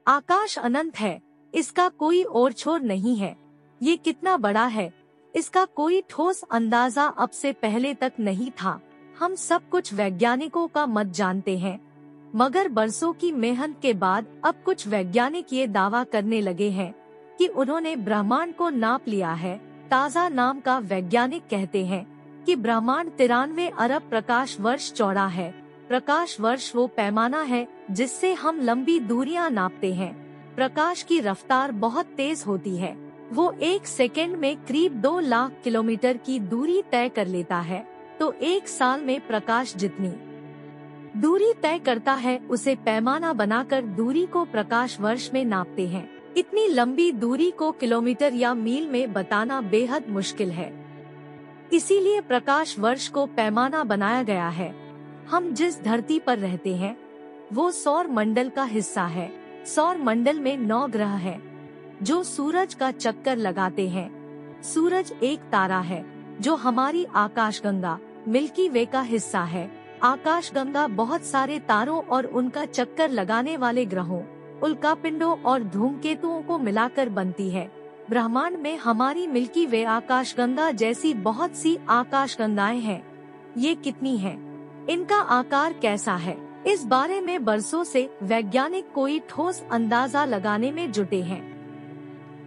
आकाश अनंत है, इसका कोई और छोर नहीं है। ये कितना बड़ा है, इसका कोई ठोस अंदाजा अब से पहले तक नहीं था। हम सब कुछ वैज्ञानिकों का मत जानते हैं, मगर बरसों की मेहनत के बाद अब कुछ वैज्ञानिक ये दावा करने लगे हैं कि उन्होंने ब्रह्मांड को नाप लिया है। ताज़ा नाम का वैज्ञानिक कहते हैं कि ब्रह्मांड 93 अरब प्रकाश वर्ष चौड़ा है। प्रकाश वर्ष वो पैमाना है जिससे हम लंबी दूरियां नापते हैं। प्रकाश की रफ्तार बहुत तेज होती है, वो 1 सेकेंड में करीब 2 लाख किलोमीटर की दूरी तय कर लेता है। तो 1 साल में प्रकाश जितनी दूरी तय करता है उसे पैमाना बनाकर दूरी को प्रकाश वर्ष में नापते हैं। इतनी लंबी दूरी को किलोमीटर या मील में बताना बेहद मुश्किल है, इसीलिए प्रकाश वर्ष को पैमाना बनाया गया है। हम जिस धरती पर रहते हैं वो सौर मंडल का हिस्सा है। सौर मंडल में 9 ग्रह हैं जो सूरज का चक्कर लगाते हैं। सूरज एक तारा है जो हमारी आकाशगंगा मिल्की वे का हिस्सा है। आकाशगंगा बहुत सारे तारों और उनका चक्कर लगाने वाले ग्रहों, उल्कापिंडों और धूमकेतुओं को मिलाकर बनती है। ब्रह्मांड में हमारी मिल्की वे आकाशगंगा जैसी बहुत सी आकाशगंगाएं हैं। ये कितनी हैं? इनका आकार कैसा है? इस बारे में बरसों से वैज्ञानिक कोई ठोस अंदाजा लगाने में जुटे हैं।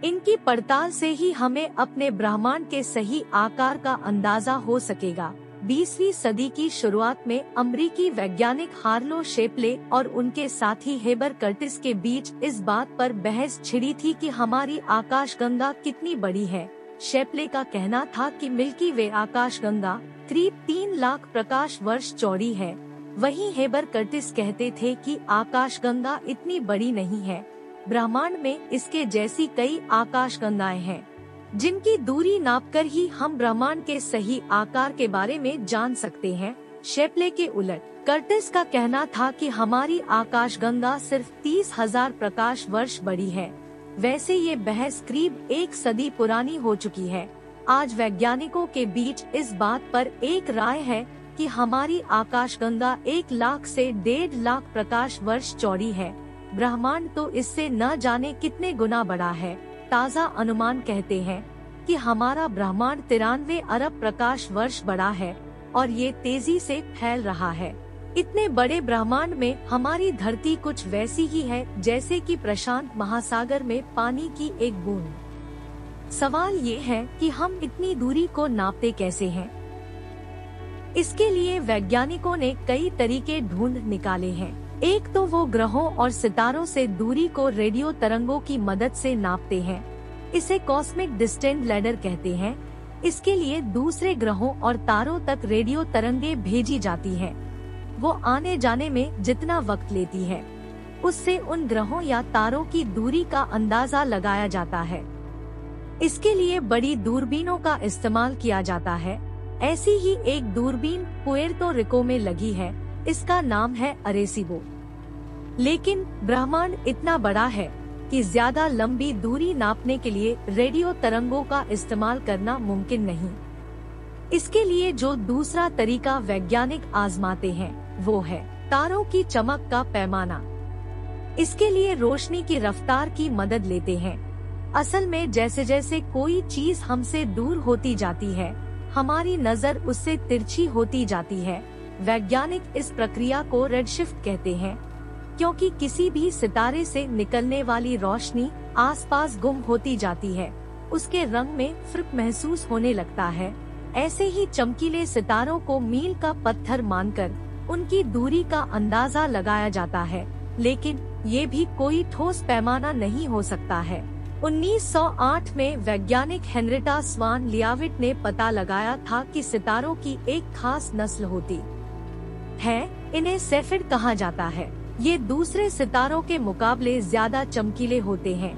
इनकी पड़ताल से ही हमें अपने ब्रह्मांड के सही आकार का अंदाजा हो सकेगा। 20वीं सदी की शुरुआत में अमेरिकी वैज्ञानिक हार्लो शेप्ले और उनके साथी हेबर कर्टिस के बीच इस बात पर बहस छिड़ी थी कि हमारी आकाशगंगा कितनी बड़ी है। शेप्ले का कहना था कि मिल्की वे आकाशगंगा करीब 3 लाख प्रकाश वर्ष चौड़ी है। वहीं हेबर कर्टिस कहते थे कि आकाशगंगा इतनी बड़ी नहीं है। ब्रह्मांड में इसके जैसी कई आकाशगंगाएं हैं जिनकी दूरी नापकर ही हम ब्रह्मांड के सही आकार के बारे में जान सकते हैं। शेप्ले के उलट कर्टिस का कहना था कि हमारी आकाशगंगा सिर्फ 30,000 प्रकाश वर्ष बड़ी है। वैसे ये बहस करीब 1 सदी पुरानी हो चुकी है। आज वैज्ञानिकों के बीच इस बात पर एक राय है कि हमारी आकाशगंगा 1 लाख से 1.5 लाख प्रकाश वर्ष चौड़ी है। ब्रह्मांड तो इससे न जाने कितने गुना बड़ा है। ताज़ा अनुमान कहते हैं कि हमारा ब्रह्मांड 93 अरब प्रकाश वर्ष बड़ा है और ये तेजी से फैल रहा है। इतने बड़े ब्रह्मांड में हमारी धरती कुछ वैसी ही है जैसे कि प्रशांत महासागर में पानी की एक बूंद। सवाल ये है कि हम इतनी दूरी को नापते कैसे हैं? इसके लिए वैज्ञानिकों ने कई तरीके ढूंढ निकाले हैं। एक तो वो ग्रहों और सितारों से दूरी को रेडियो तरंगों की मदद से नापते हैं। इसे कॉस्मिक डिस्टेंस लैडर कहते हैं। इसके लिए दूसरे ग्रहों और तारों तक रेडियो तरंगे भेजी जाती हैं। वो आने जाने में जितना वक्त लेती है उससे उन ग्रहों या तारों की दूरी का अंदाजा लगाया जाता है। इसके लिए बड़ी दूरबीनों का इस्तेमाल किया जाता है। ऐसी ही एक दूरबीन पुएर्तो रिको में लगी है। इसका नाम है अरेसिबो। लेकिन ब्रह्मांड इतना बड़ा है कि ज्यादा लंबी दूरी नापने के लिए रेडियो तरंगों का इस्तेमाल करना मुमकिन नहीं। इसके लिए जो दूसरा तरीका वैज्ञानिक आजमाते हैं वो है तारों की चमक का पैमाना। इसके लिए रोशनी की रफ्तार की मदद लेते हैं। असल में जैसे जैसे कोई चीज हमसे दूर होती जाती है हमारी नजर उससे तिरछी होती जाती है। वैज्ञानिक इस प्रक्रिया को रेडशिफ्ट कहते हैं, क्योंकि किसी भी सितारे से निकलने वाली रोशनी आसपास गुम होती जाती है, उसके रंग में फर्क महसूस होने लगता है। ऐसे ही चमकीले सितारों को मील का पत्थर मानकर उनकी दूरी का अंदाजा लगाया जाता है, लेकिन ये भी कोई ठोस पैमाना नहीं हो सकता है। 1908 में वैज्ञानिक हेनरिटा स्वान लियाविट ने पता लगाया था कि सितारों की एक खास नस्ल होती है, इन्हें सेफिर कहा जाता है। ये दूसरे सितारों के मुकाबले ज्यादा चमकीले होते हैं।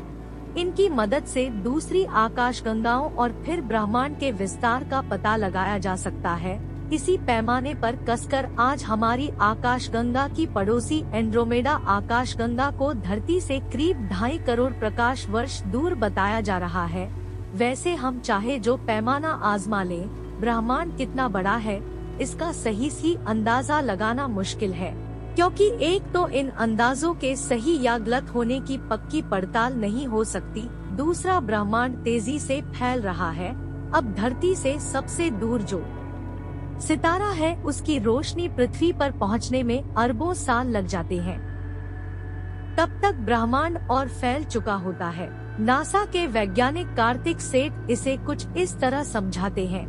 इनकी मदद से दूसरी आकाशगंगाओं और फिर ब्रह्मांड के विस्तार का पता लगाया जा सकता है। इसी पैमाने पर कसकर आज हमारी आकाशगंगा की पड़ोसी एंड्रोमेडा आकाशगंगा को धरती से करीब 2.5 करोड़ प्रकाश वर्ष दूर बताया जा रहा है। वैसे हम चाहे जो पैमाना आजमा लें, ब्रह्मांड कितना बड़ा है इसका सही अंदाजा लगाना मुश्किल है। क्योंकि एक तो इन अंदाजों के सही या गलत होने की पक्की पड़ताल नहीं हो सकती, दूसरा ब्रह्मांड तेजी से फैल रहा है। अब धरती से सबसे दूर जो सितारा है उसकी रोशनी पृथ्वी पर पहुंचने में अरबों साल लग जाते हैं। तब तक ब्रह्मांड और फैल चुका होता है। नासा के वैज्ञानिक कार्तिक सेठ इसे कुछ इस तरह समझाते हैं।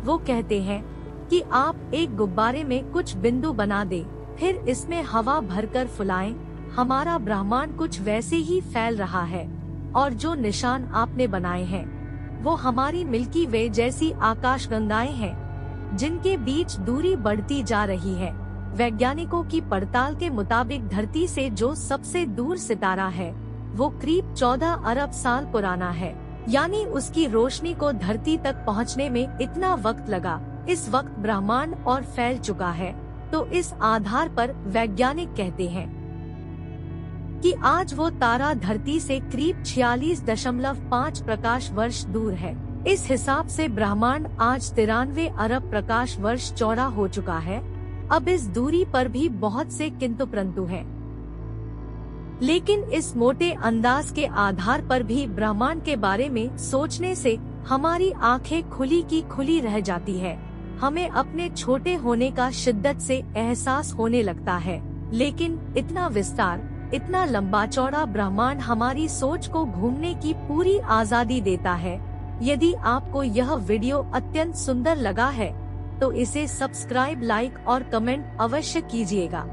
वो कहते हैं कि आप एक गुब्बारे में कुछ बिंदु बना दे, फिर इसमें हवा भरकर फुलाएं। हमारा ब्रह्मांड कुछ वैसे ही फैल रहा है, और जो निशान आपने बनाए हैं वो हमारी मिल्की वे जैसी आकाशगंगाएं हैं, जिनके बीच दूरी बढ़ती जा रही है। वैज्ञानिकों की पड़ताल के मुताबिक धरती से जो सबसे दूर सितारा है वो करीब 14 अरब साल पुराना है, यानी उसकी रोशनी को धरती तक पहुंचने में इतना वक्त लगा। इस वक्त ब्रह्मांड और फैल चुका है, तो इस आधार पर वैज्ञानिक कहते हैं कि आज वो तारा धरती से करीब 46.5 प्रकाश वर्ष दूर है। इस हिसाब से ब्रह्मांड आज 93 अरब प्रकाश वर्ष चौड़ा हो चुका है। अब इस दूरी पर भी बहुत से किंतु परंतु हैं, लेकिन इस मोटे अंदाज के आधार पर भी ब्रह्मांड के बारे में सोचने से हमारी आंखें खुली की खुली रह जाती है। हमें अपने छोटे होने का शिद्दत से एहसास होने लगता है, लेकिन इतना विस्तार, इतना लंबा चौड़ा ब्रह्मांड हमारी सोच को घूमने की पूरी आजादी देता है। यदि आपको यह वीडियो अत्यंत सुंदर लगा है तो इसे सब्सक्राइब, लाइक और कमेंट अवश्य कीजिएगा।